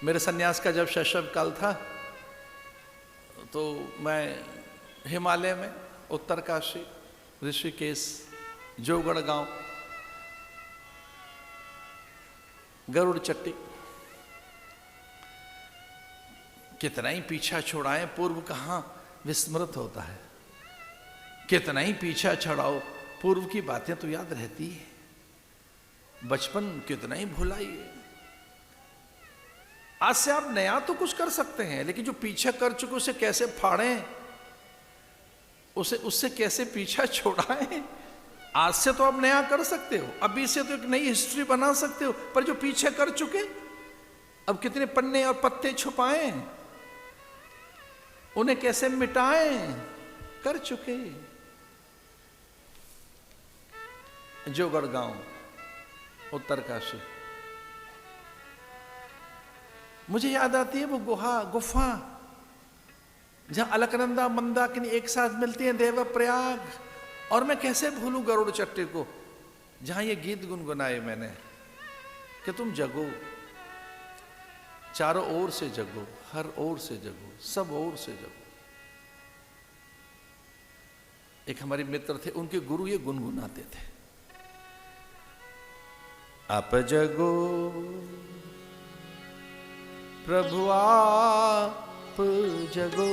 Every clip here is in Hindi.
मेरे सन्यास का जब शैशव काल था तो मैं हिमालय में उत्तरकाशी, ऋषिकेश, जोगढ़ गांव, गरुड़ चट्टी, कितना ही पीछा छुड़ाएं पूर्व कहाँ विस्मृत होता है। कितना ही पीछा छुड़ाओ पूर्व की बातें तो याद रहती है। बचपन कितना ही भुलाइए। आज से आप नया तो कुछ कर सकते हैं, लेकिन जो पीछा कर चुके उसे कैसे फाड़ें, उससे कैसे पीछा छोड़ाएं। आज से तो आप नया कर सकते हो, अभी से तो एक नई हिस्ट्री बना सकते हो, पर जो पीछे कर चुके अब कितने पन्ने और पत्ते छुपाएं, उन्हें कैसे मिटाएं। कर चुके। जोगढ़ गांव, उत्तरकाशी, मुझे याद आती है वो गुफा जहां अलकनंदा मंदाकिनी एक साथ मिलती हैं, देवप्रयाग। और मैं कैसे भूलूं गरुड़ चट्टी को, जहां ये गीत गुनगुनाए मैंने कि तुम जगो, चारों ओर से जगो, हर ओर से जगो, सब ओर से जगो। एक हमारे मित्र थे, उनके गुरु ये गुनगुनाते थे, आप जगो प्रभु आप जगो,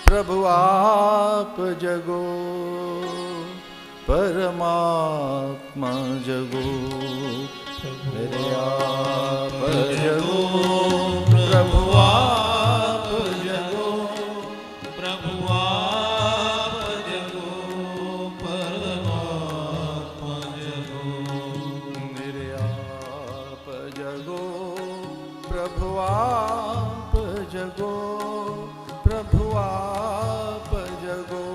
प्रभु आप जगो, परमात्मा जगो, मेरे आप जगो, प्रभु आप जगो, प्रभु आप जगो, परमात्मा जगो, मेरे आप जगो, प्रभु आप जगो, प्रभु आप जगो,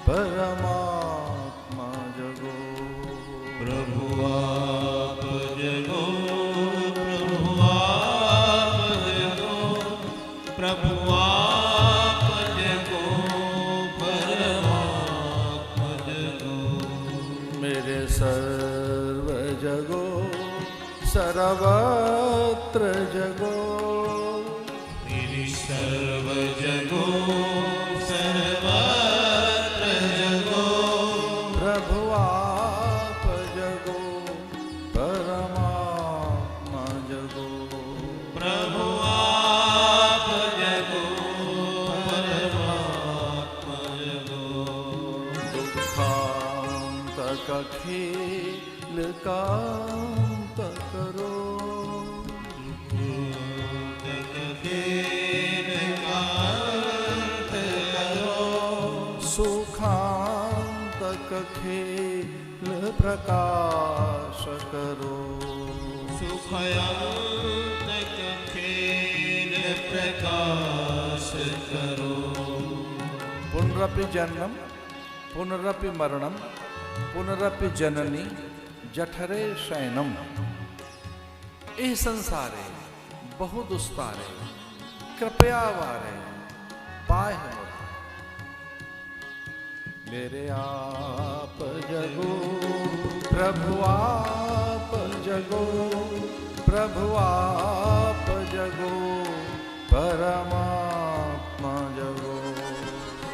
परमात्मा जगो, प्रभु आप जगो, प्रभु आप जगो, प्रभु आप जगो, परमात्मा जगो, मेरे सर्व जगो, सर्वत्र जगो, मेरी सर्व जगो, सर्वत्र जगो, प्रभु आप जगो, परमात्मा जगो, प्रभु आप जगो, परमात्मा जगो, दुखांत खेल कांत करो, सुखांतक खेल प्रकाश करो, सुखयांतक खेल प्रकाश करो, पुनरपि जन्म पुनरपि मरणम पुनरपि जननी जठरे शयनम। ए संसारे बहु दुस्तारे कृपया वारे पाए हैं मेरे आप जगो, प्रभु आप जगो, प्रभु आप जगो, परमात्मा जगो,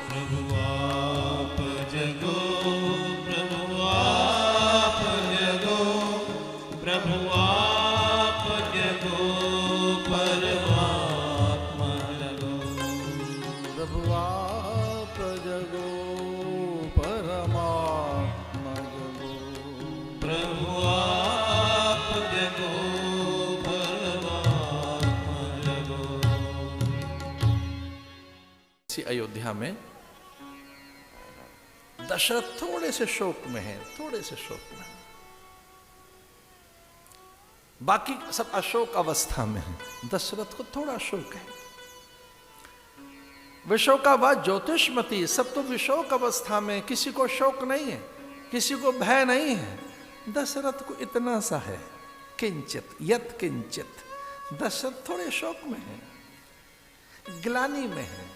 प्रभु आप जगो, प्रभु आप जगो, प्रभु आप जगो, परमात्मा जगो, प्रभु आप जगो, परमात्मा जगो, प्रभु आप जगो, परमात्मा जगो। इसी अयोध्या में दशरथ थोड़े से शोक में है, थोड़े से शोक में, बाकी सब अशोक अवस्था में है। दशरथ को थोड़ा शोक है। विशोकावा ज्योतिषमती, सब तो विशोक अवस्था में, किसी को शोक नहीं है, किसी को भय नहीं है। दशरथ को इतना सा है, किंचित यत किंचित। दशरथ थोड़े शोक में है, ग्लानि में है,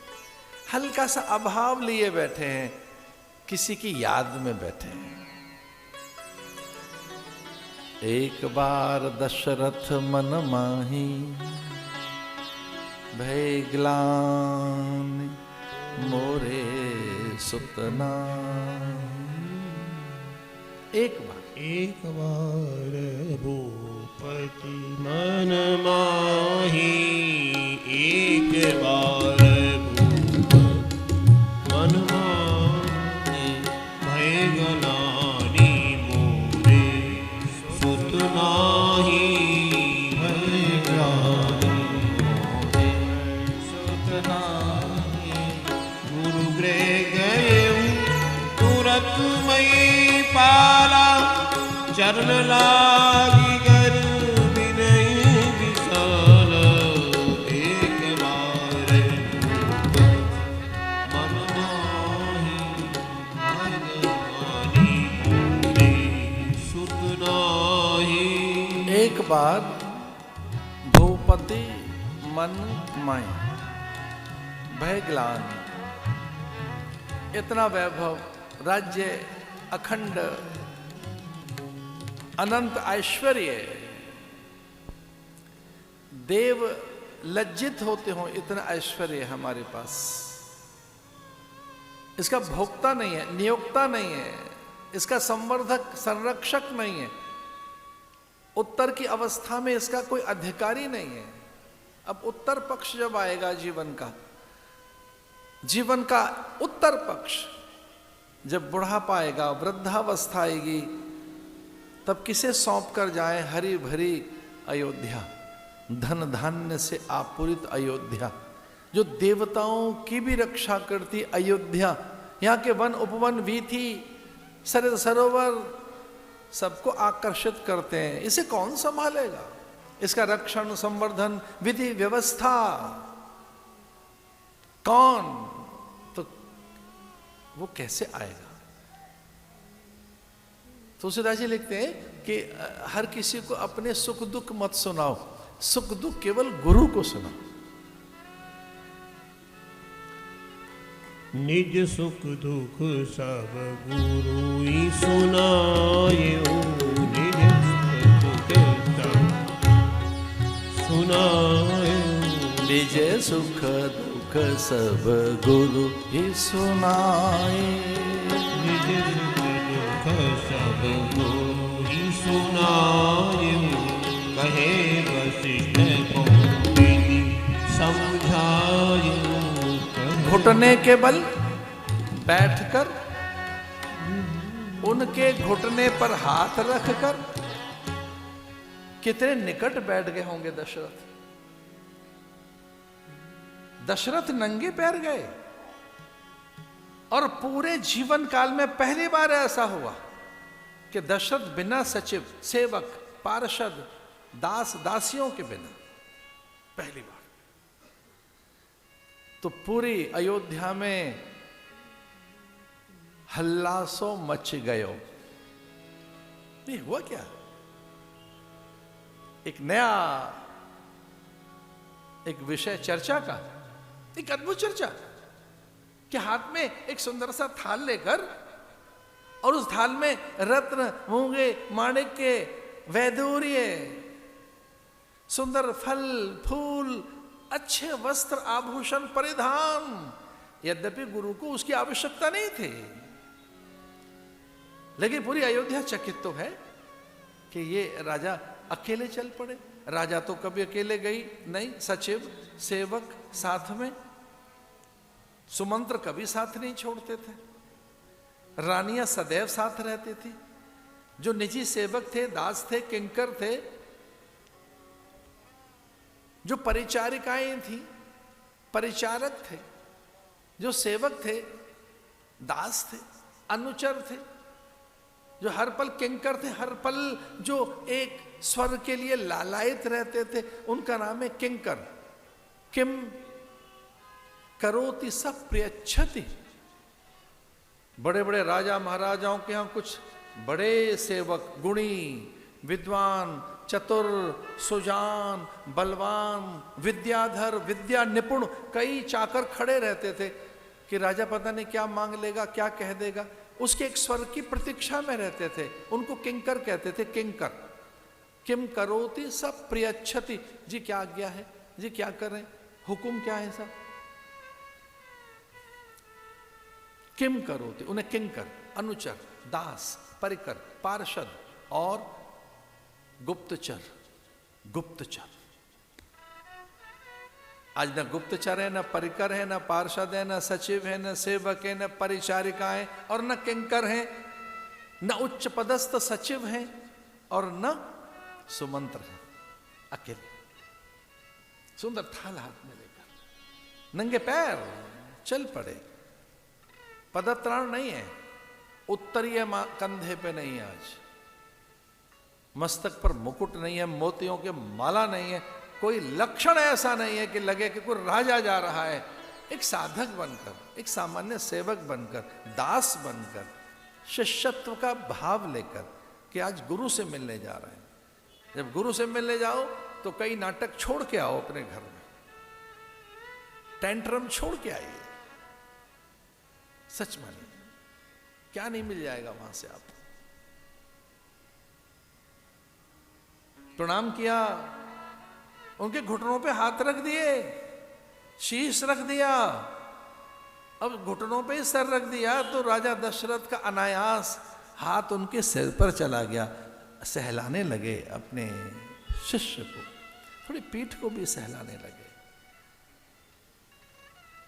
हल्का सा अभाव लिए बैठे हैं, किसी की याद में बैठे हैं। एक बार दशरथ मन माही, भय ग्लानि मोरे सुतना। एक बार भूपति मन माही, एक बार भूपति मन माही, भय ग्लानि मोरे सुत नाही। भय ग्लानि मोरे सुत नाही। गुरु गृह गए तुरत मई पाला, चरण लागी गर विनय विशाल। एक बार मन माही, भगवानी मोरे सुत नाही। एक बार भूपति मन माही, भय ग्लानि। इतना वैभव, राज्य, अखंड अनंत ऐश्वर्य, देव लज्जित होते हो इतना ऐश्वर्य है हमारे पास। इसका भोक्ता नहीं है, नियोक्ता नहीं है, इसका संवर्धक संरक्षक नहीं है, उत्तर की अवस्था में इसका कोई अधिकारी नहीं है। अब उत्तर पक्ष जब आएगा जीवन का उत्तर पक्ष, जब बुढ़ापा आएगा, वृद्धावस्था आएगी, तब किसे सौंप कर जाए हरी भरी अयोध्या, धन धान्य से आपूरित अयोध्या, जो देवताओं की भी रक्षा करती अयोध्या, यहाँ के वन उपवन वीथी सरित सरोवर सबको आकर्षित करते हैं। इसे कौन संभालेगा? इसका रक्षण संवर्धन विधि व्यवस्था कौन? तो वो कैसे आएगा? तुलसीदास जी लिखते हैं कि हर किसी को अपने सुख दुख मत सुनाओ, सुख दुख केवल गुरु को सुनाओ। निज सुख दुख सब गुरु ही सुनायो, निज सुख दुख सब सुनायो। निज सुख दुख सब गुरु ही सुनाए, निज सुख दुख सब गुरु ही सुनायो। कहे वशिष्ठ को विधि समझायो। घुटने के बल बैठकर, उनके घुटने पर हाथ रखकर, कितने निकट बैठ गए होंगे दशरथ। दशरथ नंगे पैर गए, और पूरे जीवन काल में पहली बार ऐसा हुआ कि दशरथ बिना सचिव, सेवक, पार्षद, दास दासियों के बिना, पहली बार। तो पूरी अयोध्या में हल्लासो मच गयो। ये हुआ क्या? एक नया एक विषय चर्चा का, एक अद्भुत चर्चा कि हाथ में एक सुंदर सा थाल लेकर, और उस थाल में रत्न, मूंगे, माणिक्य, वैदूर्य, सुंदर फल फूल, अच्छे वस्त्र आभूषण परिधान। यद्यपि गुरु को उसकी आवश्यकता नहीं थी, लेकिन पूरी अयोध्या चकित तो है कि ये राजा अकेले चल पड़े। राजा तो कभी अकेले गई नहीं, सचिव सेवक साथ में, सुमंत्र कभी साथ नहीं छोड़ते थे, रानियां सदैव साथ रहती थी। जो निजी सेवक थे, दास थे, किंकर थे, जो परिचारिकाएं थी, परिचारक थे, जो सेवक थे, दास थे, अनुचर थे, जो हर पल किंकर थे, हर पल जो एक स्वर के लिए लालायित रहते थे, उनका नाम है किंकर। किम करोति सब प्रियच्छति। बड़े बड़े राजा महाराजाओं के यहां कुछ बड़े सेवक, गुणी, विद्वान, चतुर, सुजान, बलवान, विद्याधर, विद्या निपुण कई चाकर खड़े रहते थे कि राजा पता नहीं क्या मांग लेगा, क्या कह देगा। उसके एक स्वर की प्रतीक्षा में रहते थे, उनको किंकर कहते थे। किंकर किम करोति सब प्रियच्छति। जी क्या आज्ञा है, जी क्या करें, हुक्म क्या है सब। किम करोति, उन्हें किंकर, अनुचर, दास, परिकर, पार्षद और गुप्तचर। गुप्तचर, आज न गुप्तचर है, न परिकर है, न पार्षद है, न सचिव है, न सेवक है, न परिचारिकाएं और न किंकर है, न उच्च पदस्थ सचिव हैं और न सुमंत्र हैं। अकेले सुंदर थाल हाथ में लेकर नंगे पैर चल पड़े। पदत्राण नहीं है, उत्तरीय कंधे पे नहीं है, आज मस्तक पर मुकुट नहीं है, मोतियों के माला नहीं है, कोई लक्षण ऐसा नहीं है कि लगे कि कोई राजा जा रहा है। एक साधक बनकर, एक सामान्य सेवक बनकर, दास बनकर, शिष्यत्व का भाव लेकर कि आज गुरु से मिलने जा रहे हैं। जब गुरु से मिलने जाओ तो कई नाटक छोड़ के आओ अपने घर में, टेंट्रम छोड़ के आइए। सच मानिए, क्या नहीं मिल जाएगा वहां से। आप प्रणाम किया, उनके घुटनों पे हाथ रख दिए, शीश रख दिया, अब घुटनों पे ही सर रख दिया तो राजा दशरथ का अनायास हाथ उनके सिर पर चला गया। सहलाने लगे अपने शिष्य को, थोड़ी पीठ को भी सहलाने लगे।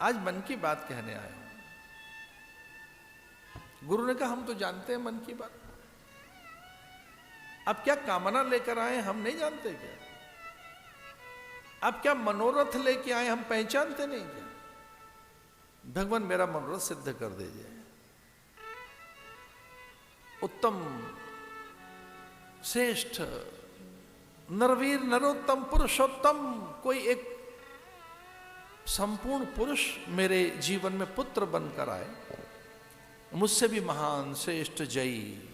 आज मन की बात कहने आए हूं। गुरु ने कहा हम तो जानते हैं मन की बात, आप क्या कामना लेकर आए हम नहीं जानते क्या, आप क्या मनोरथ लेके आए हम पहचानते नहीं क्या। भगवान मेरा मनोरथ सिद्ध कर दीजिए। उत्तम श्रेष्ठ नरवीर नरोत्तम पुरुषोत्तम कोई एक संपूर्ण पुरुष मेरे जीवन में पुत्र बनकर आए, मुझसे भी महान श्रेष्ठ जयी,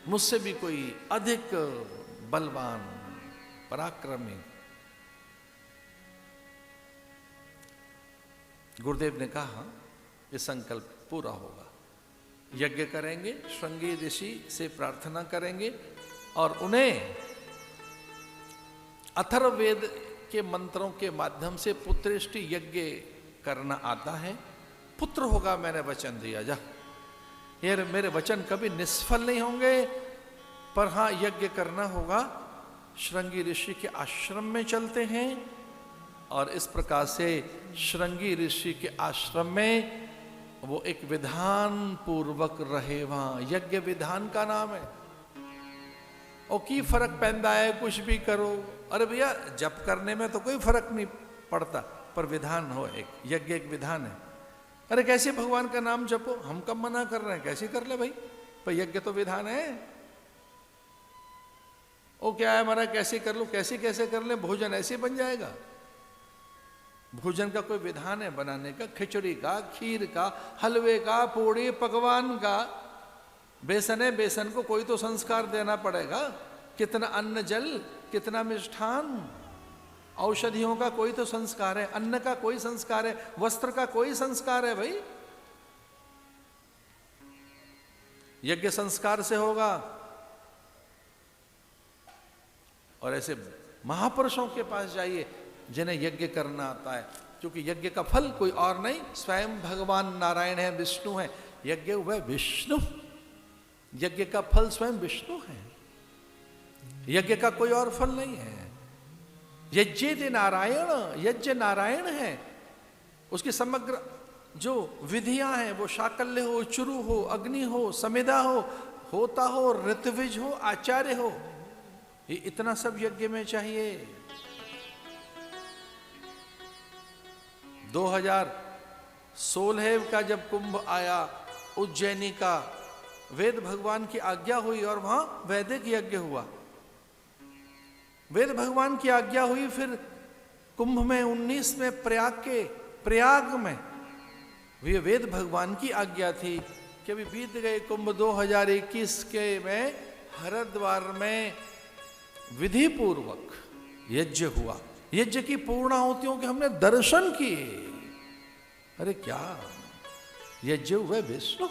मुझसे भी कोई अधिक बलवान पराक्रमी। गुरुदेव ने कहा ये संकल्प पूरा होगा। यज्ञ करेंगे, श्रृंगी ऋषि से प्रार्थना करेंगे और उन्हें अथर्ववेद के मंत्रों के माध्यम से पुत्रेष्टि यज्ञ करना आता है। पुत्र होगा, मैंने वचन दिया। जा ये मेरे वचन कभी निष्फल नहीं होंगे, पर हाँ यज्ञ करना होगा। श्रृंगी ऋषि के आश्रम में चलते हैं और इस प्रकार से श्रृंगी ऋषि के आश्रम में वो एक विधान पूर्वक रहे। वहां यज्ञ विधान का नाम है। और की फर्क पैदा है, कुछ भी करो। अरे भैया जप करने में तो कोई फर्क नहीं पड़ता, पर विधान हो, एक यज्ञ एक विधान है। अरे कैसे भगवान का नाम जपो, हम कब मना कर रहे हैं, कैसे कर ले भाई, पर यज्ञ तो विधान है। ओ क्या है हमारा, कैसे कर लो, कैसे कैसे कर ले, भोजन ऐसे बन जाएगा। भोजन का कोई विधान है बनाने का, खिचड़ी का, खीर का, हलवे का, पूड़ी पकवान का। बेसन है, बेसन को कोई तो संस्कार देना पड़ेगा। कितना अन्न जल, कितना मिष्ठान, औषधियों का कोई तो संस्कार है, अन्न का कोई संस्कार है, वस्त्र का कोई संस्कार है भाई। यज्ञ संस्कार से होगा। और ऐसे महापुरुषों के पास जाइए जिन्हें यज्ञ करना आता है, क्योंकि यज्ञ का फल कोई और नहीं, स्वयं भगवान नारायण है, विष्णु है। यज्ञ वह विष्णु, यज्ञ का फल स्वयं विष्णु है, यज्ञ का कोई और फल नहीं है। यज्ञेति नारायण, यज्ञ नारायण है। उसकी समग्र जो विधियां हैं वो शाकल्य हो, चुरु हो, अग्नि हो, समिधा हो, होता हो, ऋत्विज हो, आचार्य हो, ये इतना सब यज्ञ में चाहिए। 2016 का जब कुंभ आया उज्जैनी का, वेद भगवान की आज्ञा हुई और वहां वैदिक यज्ञ हुआ। वेद भगवान की आज्ञा हुई, फिर कुंभ में 19 में प्रयाग में ये वेद भगवान की आज्ञा थी कि अभी बीत गए कुंभ 2021 के में हरिद्वार में विधि पूर्वक यज्ञ हुआ। यज्ञ की पूर्णाहुतियों के हमने दर्शन किए। अरे क्या यज्ञ हुआ विष्णु।